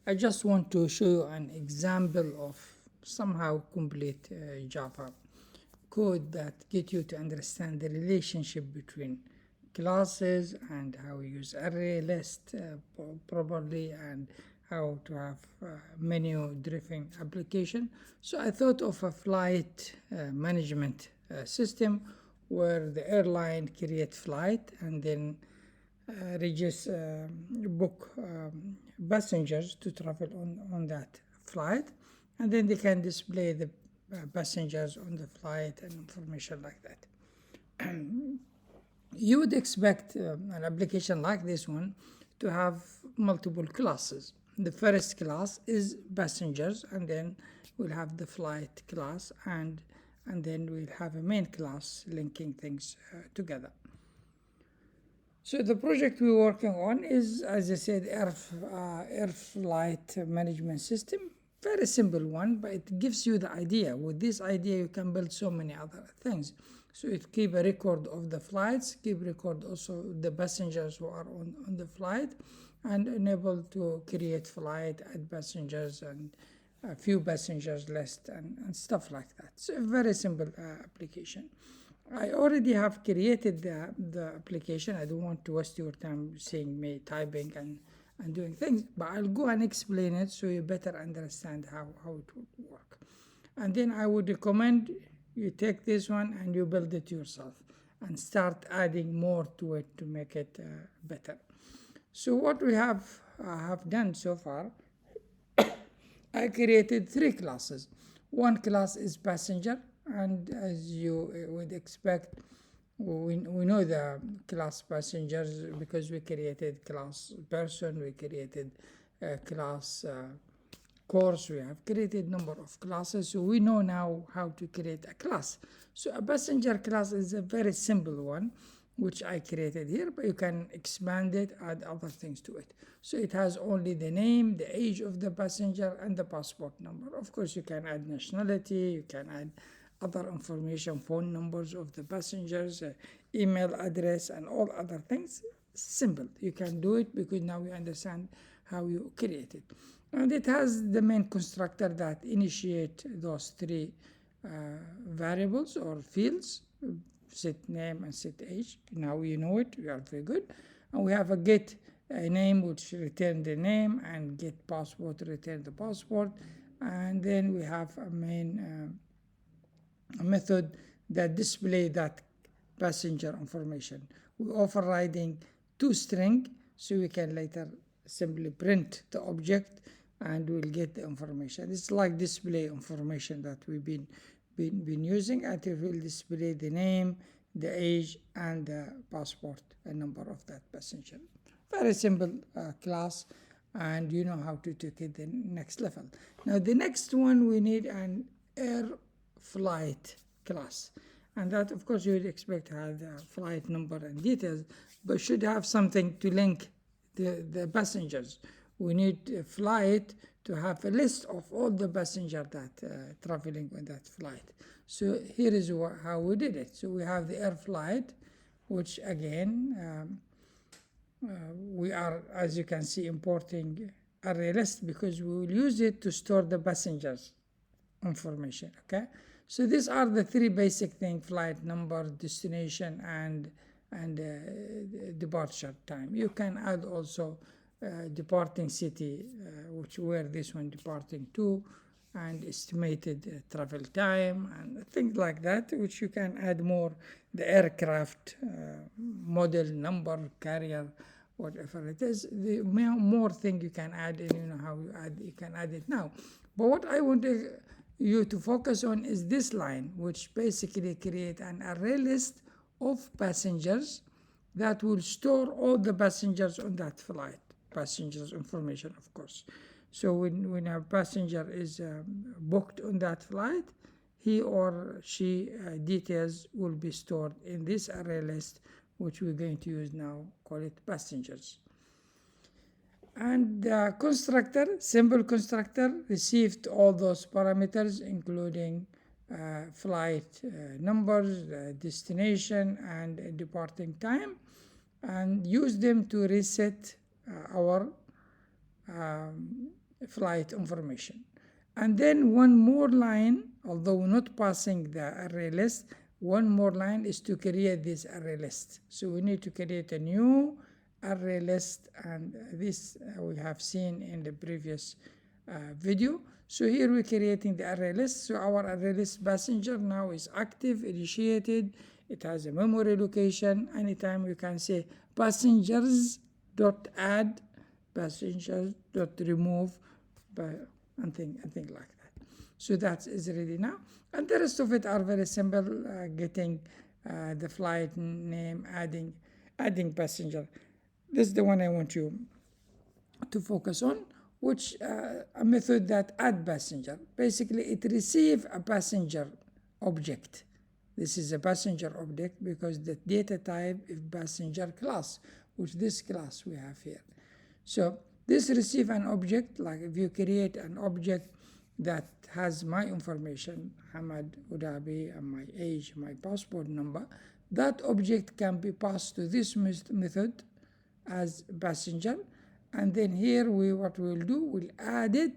I just want to show you an example of somehow complete Java code that get you to understand the relationship between classes and how you use array list properly, and how to have menu driven application. So I thought of a flight management system where the airline create flight and then register book passengers to travel on that flight, and then they can display the passengers on the flight and information like that. You would expect an application like this one to have multiple classes. The first class is passengers, and then we'll have the flight class, and then we'll have a main class linking things together. So the project we're working on is, as I said, AirFlight management system. Very simple one, but it gives you the idea. With this idea, you can build so many other things. So it keep a record of the flights, keep record also the passengers who are on the flight, and enable to create flight, add passengers, and a few passengers list, and stuff like that. So a very simple application. I already have created the application. I don't want to waste your time seeing me typing and doing things, but I'll go and explain it so you better understand how it would work. And then I would recommend you take this one and you build it yourself and start adding more to it to make it better. So what we have done so far, I created 3 classes. One class is passenger, and as you would expect, we know the class passengers because we created class person, we created class course, we have created number of classes, so we know now how to create a class. So a passenger class is a very simple one, which I created here, but you can expand it, add other things to it. So it has only the name, the age of the passenger, and the passport number. Of course, you can add nationality, you can add other information, phone numbers of the passengers, email address, and all other things. Simple. You can do it because now you understand how you create it. And it has the main constructor that initiate those 3 variables or fields, set name and set age. Now you know it, we are very good. And we have a get name, which return the name, and get passport, return the passport. And then we have a main method that display that passenger information. We're overriding 2 string, so we can later simply print the object and we'll get the information. It's like display information that we've been using, and it will display the name, the age, and the passport and number of that passenger. Very simple class, and you know how to take it the next level. Now the next one, we need an AirFlight class, and that of course you would expect to have the flight number and details, but should have something to link the passengers. We need a flight to have a list of all the passengers that traveling on that flight. So here is how we did it. So we have the AirFlight, which again we are, as you can see, importing array list because we will use it to store the passengers information. Okay, so these are the 3 basic things: flight number, destination, and departure time. You can add also departing city, where this one departing to, and estimated travel time, and things like that, which you can add more, the aircraft model, number, carrier, whatever it is. The more thing you can add, and you know how you can add it now. But what I want you to focus on is this line, which basically create an array list of passengers that will store all the passengers on that flight. Passengers information, of course. So when a passenger is booked on that flight, he or she details will be stored in this array list, which we're going to use now, call it passengers. And the constructor, simple constructor, received all those parameters, including flight numbers, destination, and departing time, and use them to reset our flight information. And then one more line, although not passing the array list, one more line is to create this array list. So we need to create a new array list, and this we have seen in the previous video. So here we're creating the array list. So our array list passenger now is active, initiated. It has a memory location. Anytime we can say passengers dot add, passengers dot remove, and thing like that. So that is ready now, and the rest of it are very simple. Getting the flight name, adding passenger. This is the one I want you to focus on, which a method that add passenger. Basically, it receive a passenger object. This is a passenger object because the data type is passenger class, which this class we have here. So this receive an object, like if you create an object that has my information, Hamad Udabi, and my age, my passport number, that object can be passed to this method as passenger, and then here what we'll do, we'll add it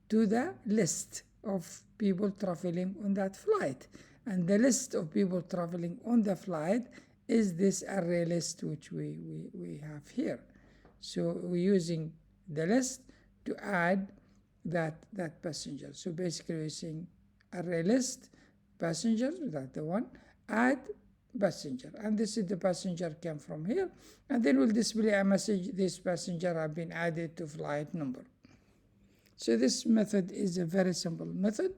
to the list of people traveling on that flight. And the list of people traveling on the flight is this array list which we have here. So we're using the list to add that passenger. So basically we're saying array list passenger, that's the one, add passenger, and this is the passenger came from here, and then we'll display a message, this passenger have been added to flight number. So this method is a very simple method.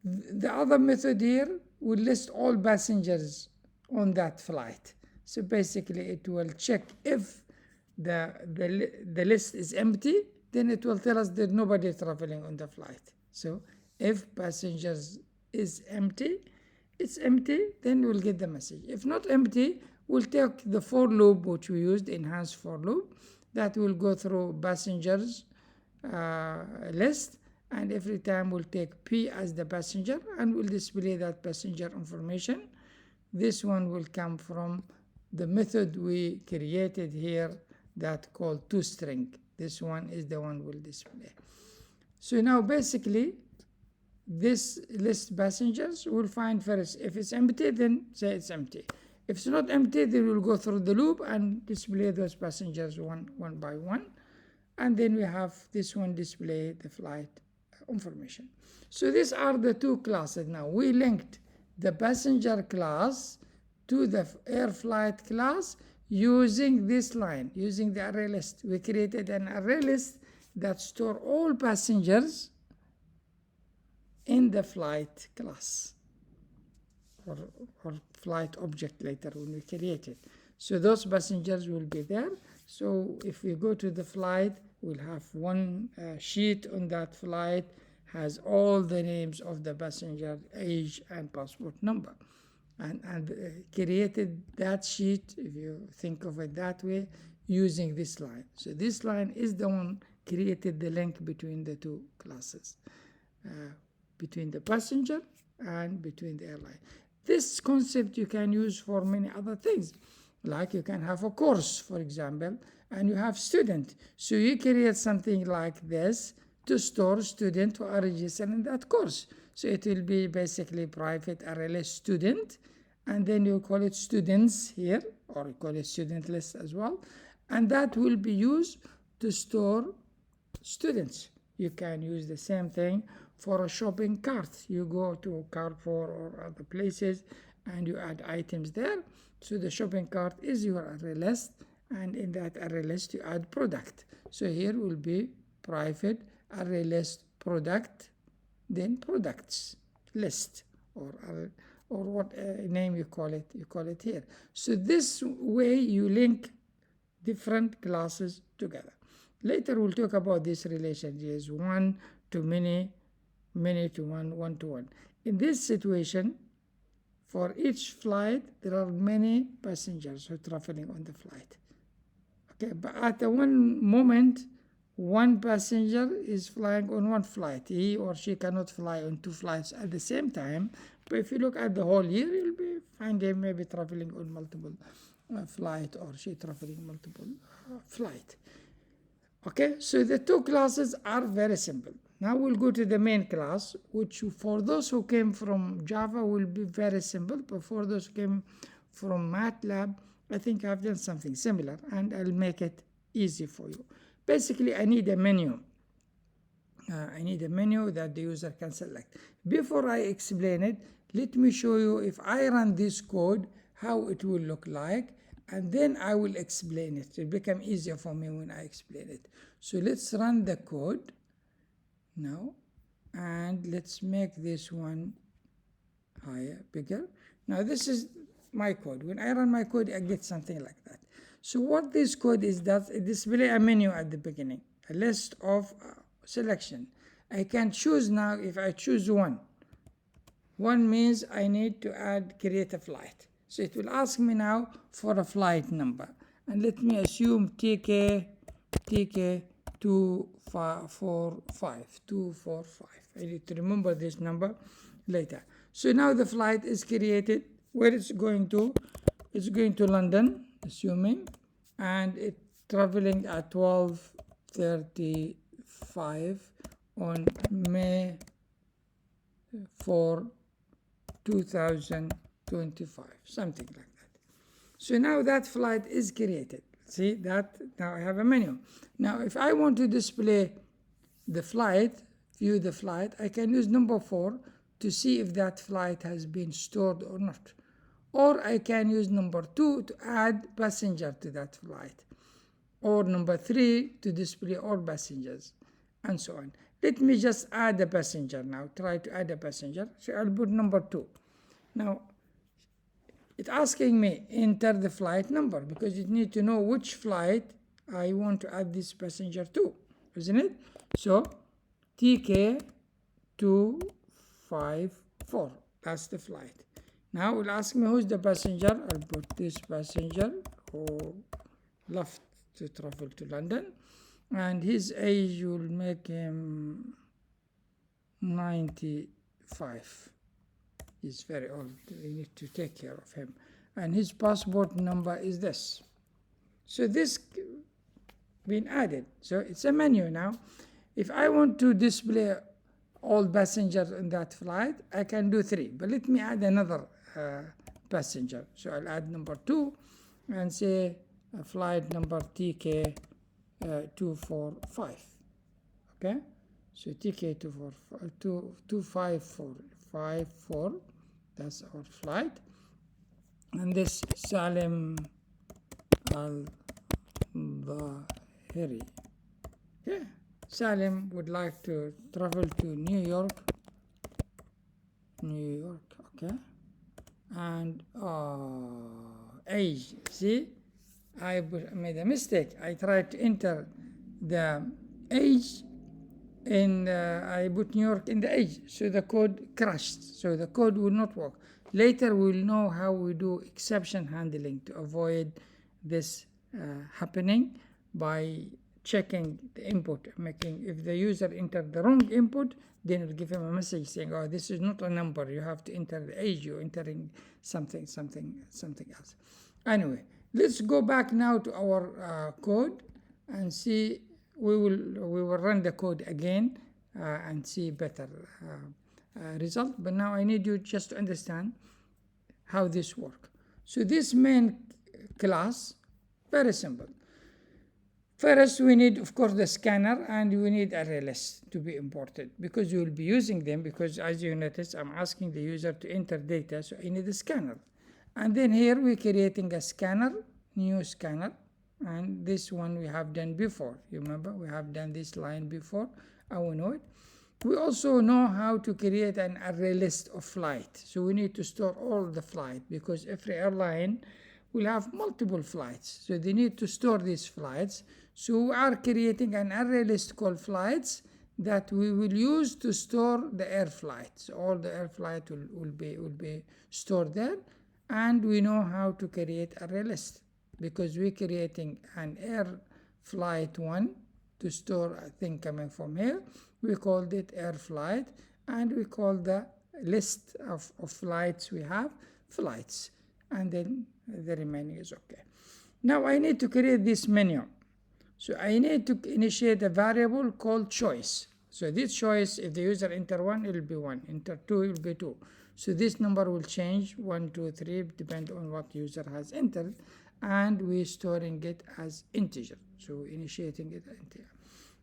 The other method here will list all passengers on that flight. So basically it will check if the list is empty, then it will tell us that nobody traveling on the flight. So if passengers is empty, it's empty, then we'll get the message. If not empty, we'll take the for loop which we used, enhanced for loop, that will go through passengers list, and every time we'll take P as the passenger and we'll display that passenger information. This one will come from the method we created here that called toString. This one is the one we'll display. So now basically this list passengers will find first, if it's empty, then say it's empty. If it's not empty, then we'll go through the loop and display those passengers one by one. And then we have this one display the flight information. So these are the two classes. Now we linked the passenger class to the AirFlight class using this line, using the array list. We created an array list that store all passengers in the flight class or flight object later when we create it. So those passengers will be there. So if we go to the flight, we'll have one sheet on that flight, has all the names of the passenger, age, and passport number. And created that sheet, if you think of it that way, using this line. So this line is the one created the link between the two classes, between the passenger and between the airline. This concept you can use for many other things. Like you can have a course, for example, and you have student. So you create something like this to store students who are registered in that course. So it will be basically private array list student, and then you call it students here, or you call it student list as well, and that will be used to store students. You can use the same thing for a shopping cart. You go to Carrefour or other places and you add items there. So the shopping cart is your array list, and in that array list you add product. So here will be private array list product, then products list, or what name you call it here. So this way you link different classes together. Later we'll talk about this relation. Is one to many, many to one, one to one. In this situation, for each flight, there are many passengers who are traveling on the flight. Okay, but at one moment, one passenger is flying on one flight. He or she cannot fly on two flights at the same time. But if you look at the whole year, you'll find him maybe traveling on multiple flight, or she traveling multiple flight. Okay, so the two classes are very simple. Now we'll go to the main class, which for those who came from Java will be very simple, but for those who came from MATLAB, I think I've done something similar, and I'll make it easy for you. Basically, I need a menu. I need a menu that the user can select. Before I explain it, let me show you if I run this code, how it will look like, and then I will explain it. It will become easier for me when I explain it. So let's run the code now, and let's make this one higher, bigger. Now this is my code. When I run my code, I get something like that. So what this code is, that it display a menu at the beginning, a list of selection. I can choose now. If I choose one means I need to create a flight. So it will ask me now for a flight number, and let me assume TK 245. I need to remember this number later. So now the flight is created. Where it's going to? It's going to London, assuming, and it's traveling at 12:35 on May 4, 2025, something like that. So now that flight is created. See that? Now I have a menu. Now if I want to display the flight, view the flight, I can use number 4 to see if that flight has been stored or not. Or I can use number 2 to add passenger to that flight. Or number 3 to display all passengers, and so on. Let me just add a passenger now. Try to add a passenger. So I'll put number 2. Now, it's asking me enter the flight number, because you need to know which flight I want to add this passenger to, isn't it? So TK 254, that's the flight. Now it will ask me who's the passenger. I'll put this passenger who left to travel to London, and his age will make him 95. He's very old. We need to take care of him. And his passport number is this. So this been added. So it's a menu now. If I want to display all passengers in that flight, I can do 3. But let me add another passenger. So I'll add number 2 and say flight number TK 245. Okay? So TK 254, that's our flight. And this Salim Al-Dhahiri. Okay? Salim would like to travel to New York, okay? And age, see? I made a mistake. I tried to enter the age and I put New York in the age, so the code crashed. So the code will not work. Later we'll know how we do exception handling to avoid this happening by checking the input, making if the user entered the wrong input, then we'll give him a message saying, oh, this is not a number, you have to enter the age, you're entering something else. Anyway, let's go back now to our code and see. We will run the code again and see better result. But now I need you just to understand how this works. So this main class, very simple. First, we need, of course, the scanner, and we need array list to be imported, because you will be using them, because as you notice, I'm asking the user to enter data, so I need a scanner. And then here we're creating a scanner, new scanner, and this one we have done before. You remember, we have done this line before, and we know it. We also know how to create an array list of flight. So we need to store all the flight, because every airline will have multiple flights. So they need to store these flights. So we are creating an array list called flights that we will use to store the AirFlight. So all the AirFlight will be stored there. And we know how to create array list, because we're creating an AirFlight 1 to store a thing coming from here. We called it AirFlight, and we call the list of flights we have flights, and then the remaining is okay. Now I need to create this menu. So I need to initiate a variable called choice. So this choice, if the user enter 1, it will be 1. Enter 2, it will be 2. So this number will change 1, 2, 3, depending on what user has entered. And we're storing it as integer. So initiating it integer.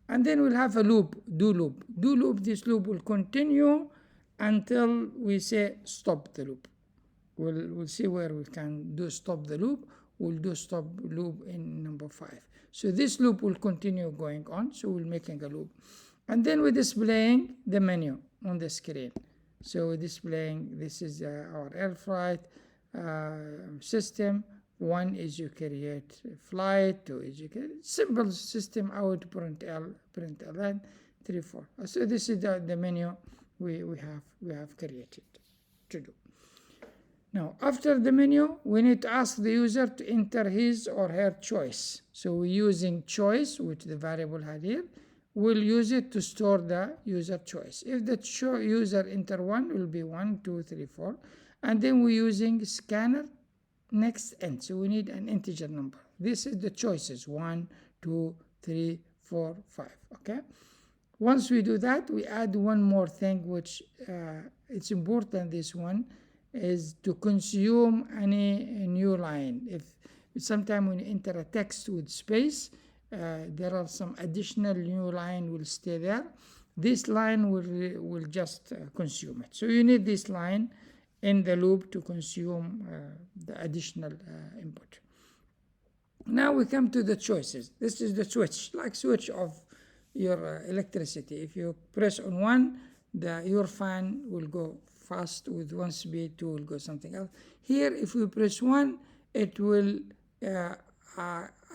And then we'll have a loop, do loop. Do loop, this loop will continue until we say stop the loop. We'll see where we can do stop the loop. We'll do stop loop in number 5. So this loop will continue going on. So we're making a loop. And then we're displaying the menu on the screen. So we're displaying, this is our AirFlight system. 1 is you create flight, 2 is you create simple system out, print ln, 3, 4. So this is the menu we have created to do. Now, after the menu, we need to ask the user to enter his or her choice. So we're using choice, which the variable had here. We'll use it to store the user choice. If the user enter 1, it will be 1, 2, 3, 4. And then we're using scanner next end. So we need an integer number. This is the choices, 1, 2, 3, 4, 5. Okay. Once we do that, we add one more thing, which it's important. This one is to consume any new line. If sometime when you enter a text with space, there are some additional new line will stay there. This line will just consume it. So you need this line in the loop to consume the additional input. Now we come to the choices. This is the switch, like switch of your electricity. If you press on 1, your fan will go fast with 1 speed, 2 will go something else. Here, if we press 1, it will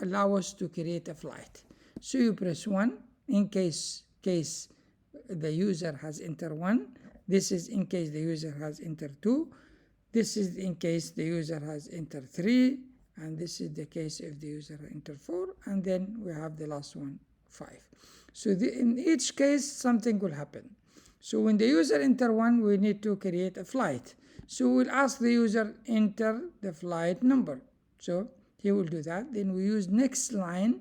allow us to create a flight. So you press 1 in case the user has entered 1. This is in case the user has entered 2. This is in case the user has entered 3. And this is the case if the user entered 4. And then we have the last one, 5. So in each case, something will happen. So when the user enter 1, we need to create a flight. So we'll ask the user enter the flight number. So he will do that. Then we use next line.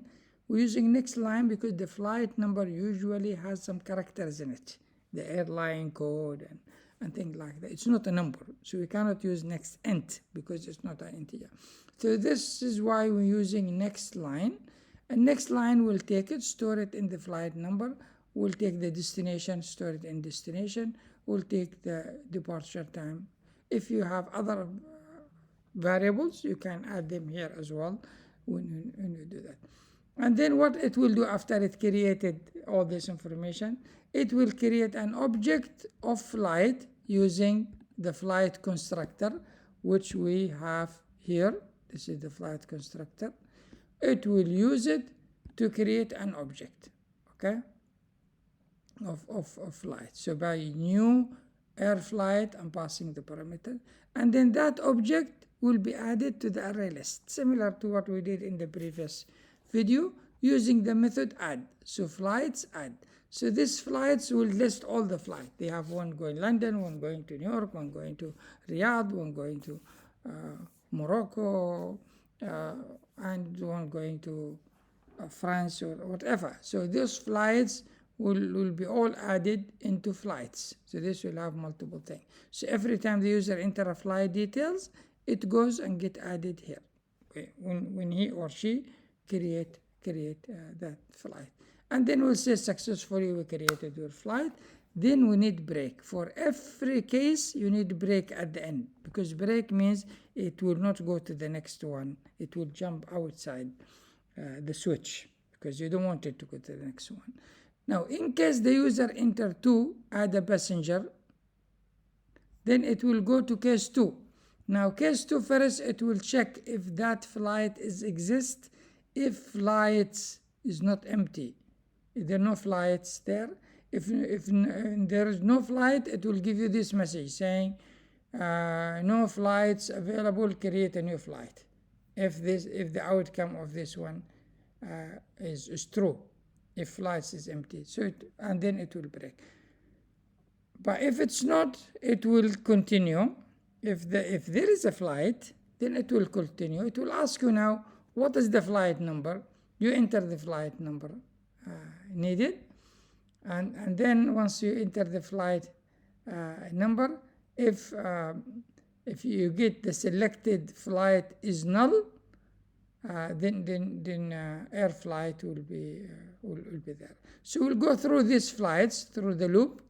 We're using next line because the flight number usually has some characters in it. The airline code and things like that. It's not a number. So we cannot use next int because it's not an integer. So this is why we're using next line. And next line will take it, store it in the flight number. We'll take the destination, store it in destination. We'll take the departure time. If you have other variables, you can add them here as well when you do that. And then what it will do after it created all this information, it will create an object of flight using the flight constructor, which we have here. This is the flight constructor. It will use it to create an object, okay, of flight. So by new AirFlight, I'm passing the parameter. And then that object will be added to the array list, similar to what we did in the previous video, using the method add. So flights add. So these flights will list all the flights. They have one going London, one going to New York, one going to Riyadh, one going to Morocco, and one going to France or whatever. So those flights will be all added into flights. So this will have multiple things. So every time the user enter a flight details, it goes and get added here. Okay. When he or she create that flight. And then we'll say successfully we created your flight. Then we need break. For every case, you need break at the end, because break means it will not go to the next one. It will jump outside the switch, because you don't want it to go to the next one. Now, in case the user enter 2, add a passenger, then it will go to case 2. Now, case 2 first, it will check if that flight exists. If flights is not empty, if there are no flights there, if there is no flight, it will give you this message saying, no flights available, create a new flight. If the outcome of this one is true, if flights is empty, and then it will break. But if it's not, it will continue. If there is a flight, then it will continue. It will ask you now, what is the flight number? you enter the flight number needed, and then once you enter the flight number, if you get the selected flight is null, then AirFlight will be there. So we'll go through these flights through the loop.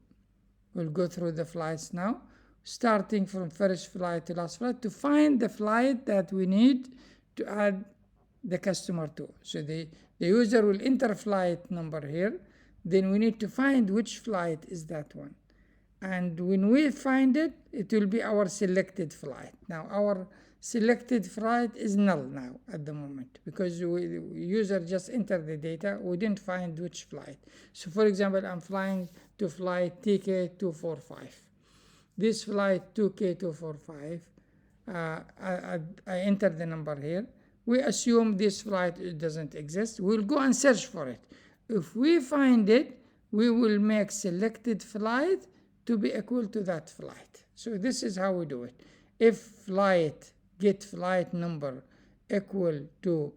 We'll go through the flights now, starting from first flight to last flight, to find the flight that we need to add the customer to. So the user will enter flight number here, then we need to find which flight is that one. And when we find it, it will be our selected flight. Now our selected flight is null now at the moment, because user just entered the data, we didn't find which flight. So for example, I'm flying to flight TK245. This flight 2K245, I enter the number here. We assume this flight doesn't exist. We'll go and search for it. If we find it, we will make selected flight to be equal to that flight. So this is how we do it. If flight get flight number equal to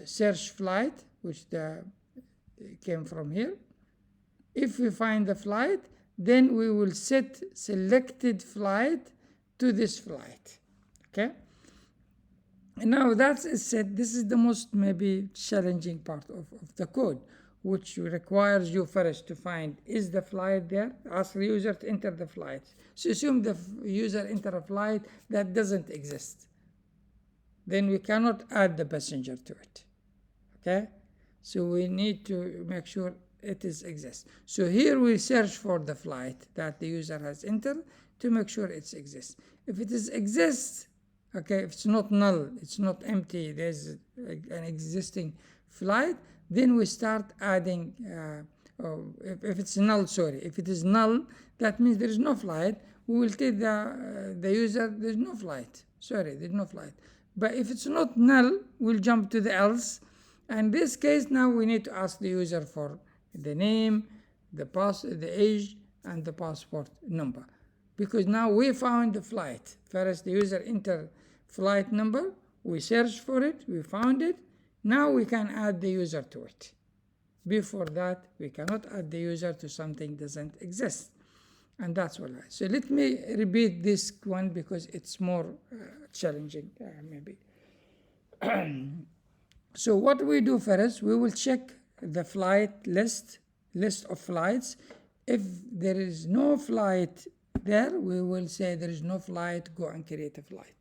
search flight, which came from here. If we find the flight, then we will set selected flight to this flight. Okay. And now that's set. This is the most maybe challenging part of the code, which requires you first to find, is the flight there? Ask the user to enter the flight. So assume the user enter a flight that doesn't exist. Then we cannot add the passenger to it. Okay? So we need to make sure it exists. So here we search for the flight that the user has entered to make sure it exists. If it exists, okay, if it's not null, it's not empty, there's an existing flight, then we start adding, if it's null, sorry, if it is null, that means there is no flight. We will tell the user there's no flight. Sorry, there's no flight. But if it's not null, we'll jump to the else. And in this case, now we need to ask the user for the name, the age, and the passport number. Because now we found the flight. First, the user entered flight number, we searched for it, we found it. Now we can add the user to it. Before that, we cannot add the user to something that doesn't exist. And that's what So let me repeat this one because it's more challenging, maybe. So what we do first, we will check the flight list of flights. If there is no flight there, we will say there is no flight, go and create a flight.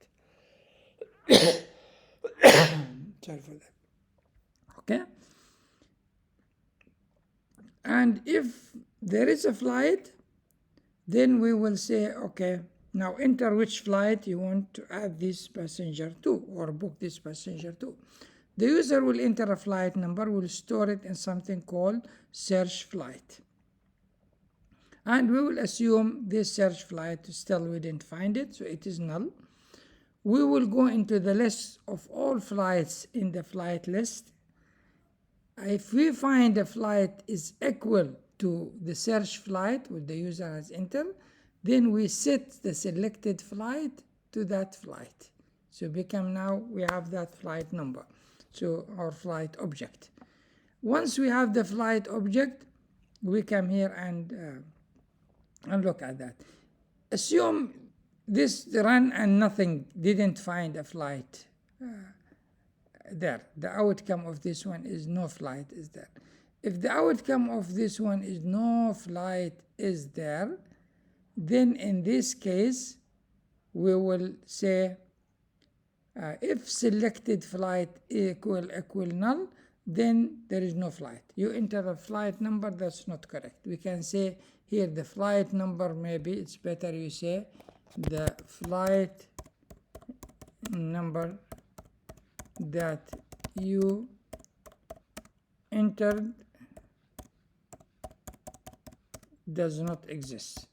Sorry for that. Okay? And if there is a flight, then we will say, okay, now enter which flight you want to add this passenger to or book this passenger to. The user will enter a flight number, will store it in something called search flight. And we will assume this search flight still we didn't find it, so it is null. We will go into the list of all flights in the flight list. If we find a flight is equal to the search flight which the user has entered, then we set the selected flight to that flight. So now we have that flight number. So our flight object. Once we have the flight object, we come here and look at that. Assume this run and nothing, didn't find a flight there. The outcome of this one is no flight is there. If the outcome of this one is no flight is there, then in this case, we will say if selected flight equal null, then there is no flight. You enter a flight number, that's not correct. We can say here the flight number, maybe it's better you say the flight number that you entered does not exist.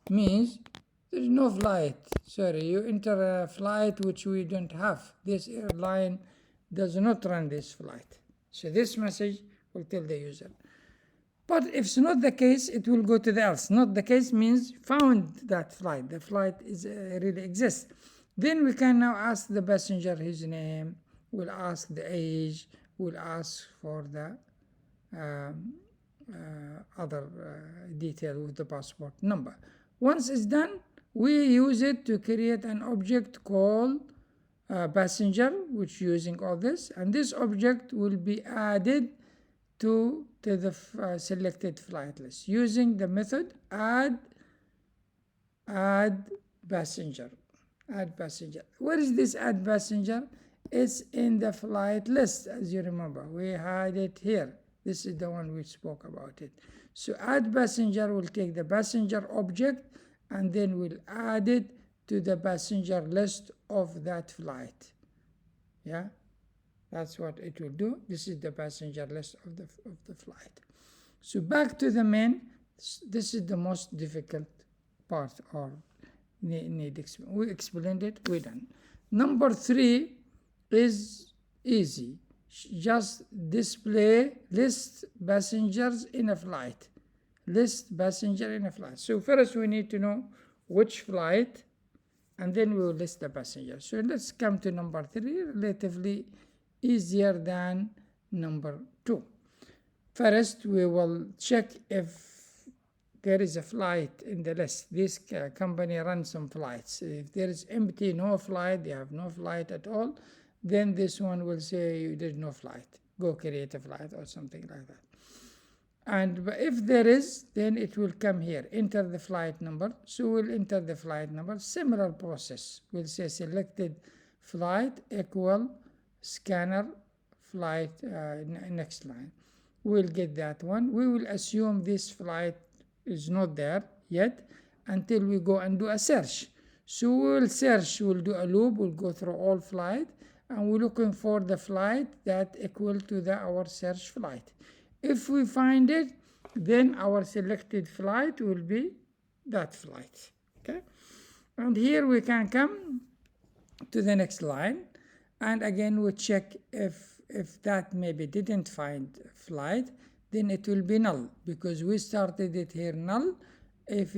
Means there is no flight. Sorry, you enter a flight which we don't have. This airline does not run this flight. So this message will tell the user. But if it's not the case, it will go to the else. Not the case means found that flight. The flight is really exists. Then we can now ask the passenger his name, we'll ask the age, we'll ask for the other detail with the passport number. Once it's done, we use it to create an object called passenger, which using all this, and this object will be added to the selected flight list using the method add passenger. Add passenger. Where is this add passenger? It's in the flight list, as you remember. We had it here. This is the one we spoke about it. So add passenger will take the passenger object and then we'll add it to the passenger list of that flight. Yeah, that's what it will do. This is the passenger list of the flight. So back to the main. This is the most difficult part, or we explained it, we done. Number 3 is easy. Just display list passengers in a flight. List passenger in a flight. So first we need to know which flight, and then we will list the passengers. So let's come to number 3, relatively easier than number 2. First we will check if there is a flight in the list. This company runs some flights. If there is empty, no flight, they have no flight at all, then this one will say there's no flight. Go create a flight or something like that. And if there is, then it will come here. Enter the flight number. So we'll enter the flight number. Similar process. We'll say selected flight equal scanner flight next line. We'll get that one. We will assume this flight is not there yet until we go and do a search. So we will search, we'll do a loop, we'll go through all flight, and we're looking for the flight that equal to our search flight. If we find it, then our selected flight will be that flight. Okay, and here we can come to the next line, and again we check if that maybe didn't find flight, then it will be null, because we started it here null. If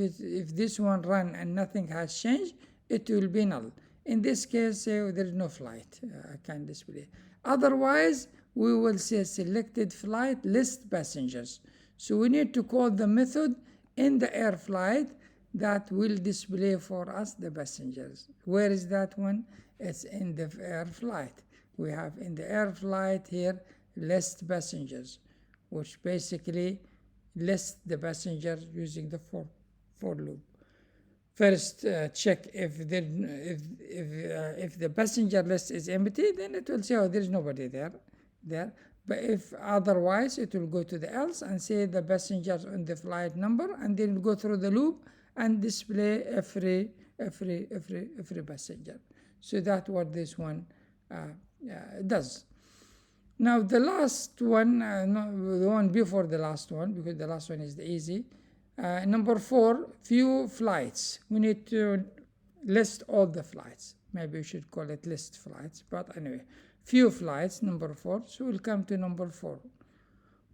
this one run and nothing has changed, it will be null. In this case, say there is no flight, I can display. Otherwise, we will say selected flight list passengers. So we need to call the method in the AirFlight that will display for us the passengers. Where is that one? It's in the AirFlight. We have in the AirFlight here list passengers, which basically lists the passengers using the for loop. First, check if the passenger list is empty, then it will say, oh, there is nobody there. But if otherwise, it will go to the else and say the passengers on the flight number, and then go through the loop and display every passenger. So that's what this one does. Now the last one, the one before the last one, because the last one is the easy. Number 4, few flights. We need to list all the flights. Maybe we should call it list flights, but anyway, few flights, number 4. So we'll come to number 4.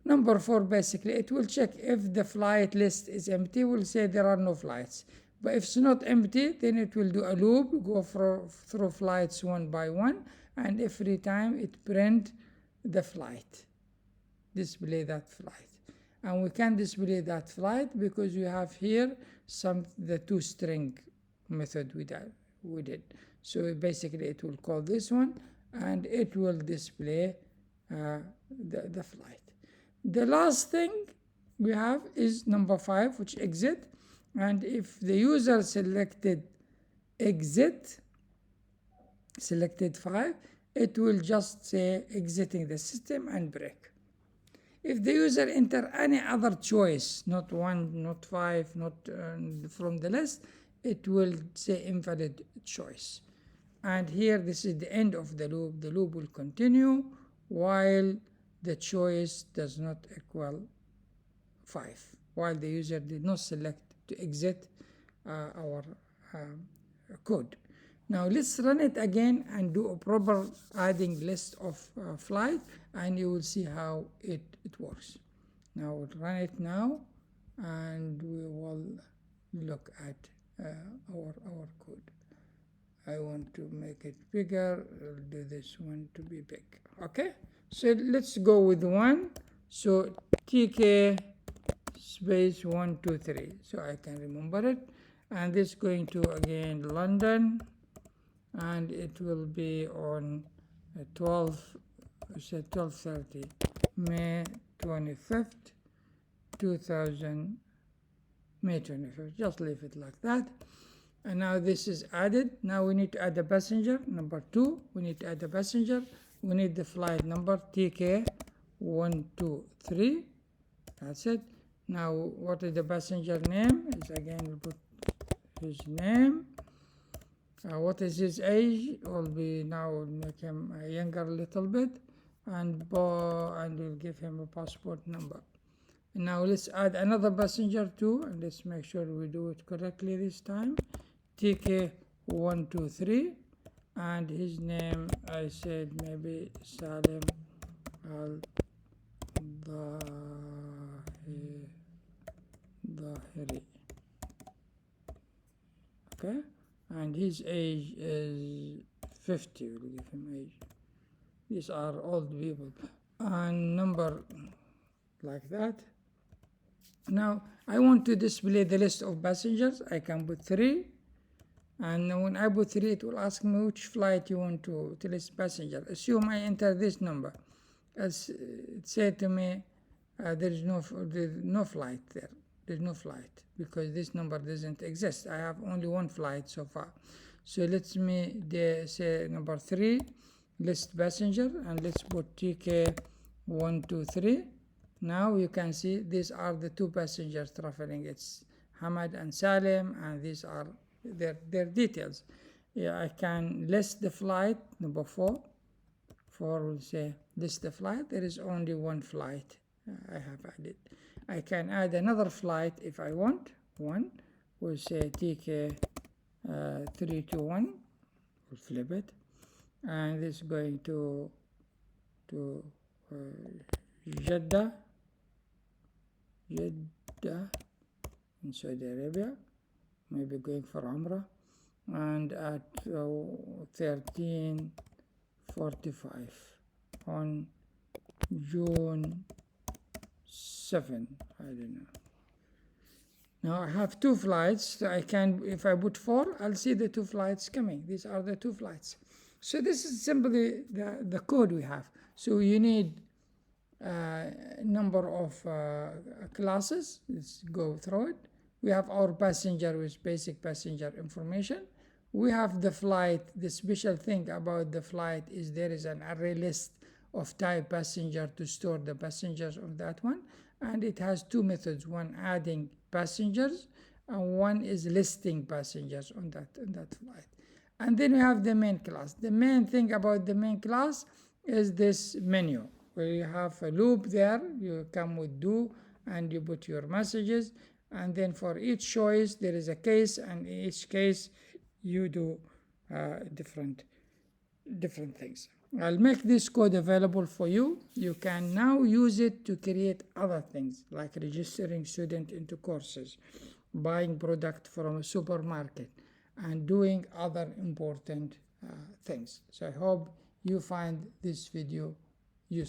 Number 4, basically, it will check if the flight list is empty. We'll say there are no flights. But if it's not empty, then it will do a loop, go through flights one by one, and every time it print the flight, display that flight. And we can display that flight because we have here the toString method we did. So basically it will call this one and it will display the flight. The last thing we have is number 5, which exit. And if the user selected exit, selected 5, it will just say exiting the system and break. If the user enter any other choice, not 1, not 5, not from the list, it will say invalid choice. And here, this is the end of the loop. The loop will continue while the choice does not equal 5, while the user did not select to exit our code. Now let's run it again and do a proper adding list of flight, and you will see how it works. Now we'll run it now, and we will look at our code. I want to make it bigger. I'll do this one to be big. Okay, so let's go with 1. So TK space 123, so I can remember it. And this is going to again London, and it will be on 12:30 May 25th 2000, May 25th. Just leave it like that. And now this is added. Now we need to add the passenger number 2. We need to add the passenger. We need the flight number TK 123. That's it. Now what is the passenger name? Is again we'll put his name. What is his age? Will be now we'll make him younger a little bit, and we'll give him a passport number. And now let's add another passenger too, and let's make sure we do it correctly this time. TK 123, and his name I said maybe Salim Al Dahiri. Okay, and his age is 50. We'll give him age. These are old people, and number like that. Now I want to display the list of passengers. I can put 3, and when I put 3, it will ask me which flight you want to list passenger. Assume I enter this number. As it said to me, there's no flight there. There's no flight because this number doesn't exist. I have only 1 flight so far. So let's say number 3, list passenger, and let's put TK 123. Now you can see these are the 2 passengers traveling. It's Hamad and Salim, and these are their details. Yeah, I can list the flight number 4. 4 will say list the flight. There is only 1 flight I have added. I can add another flight if I want. 1 will say TK 321. We'll flip it, and this is going to Jeddah in Saudi Arabia, maybe going for Umrah, and at 13:45 on June 7. I don't know. Now I have 2 flights, so I can, if I put 4, I'll see the 2 flights coming. These are the 2 flights. So this is simply the code we have. So you need number of classes. Let's go through it. We have our passenger with basic passenger information. We have the flight. The special thing about the flight is there is an array list of type passenger to store the passengers of that one, and it has 2 methods: one adding passengers, and one is listing passengers on that flight. And then we have the main class. The main thing about the main class is this menu, where you have a loop there. You come with do, and you put your messages, and then for each choice there is a case, and in each case you do different things. I'll make this code available for you. You can now use it to create other things like registering student into courses, buying product from a supermarket, and doing other important things. So I hope you find this video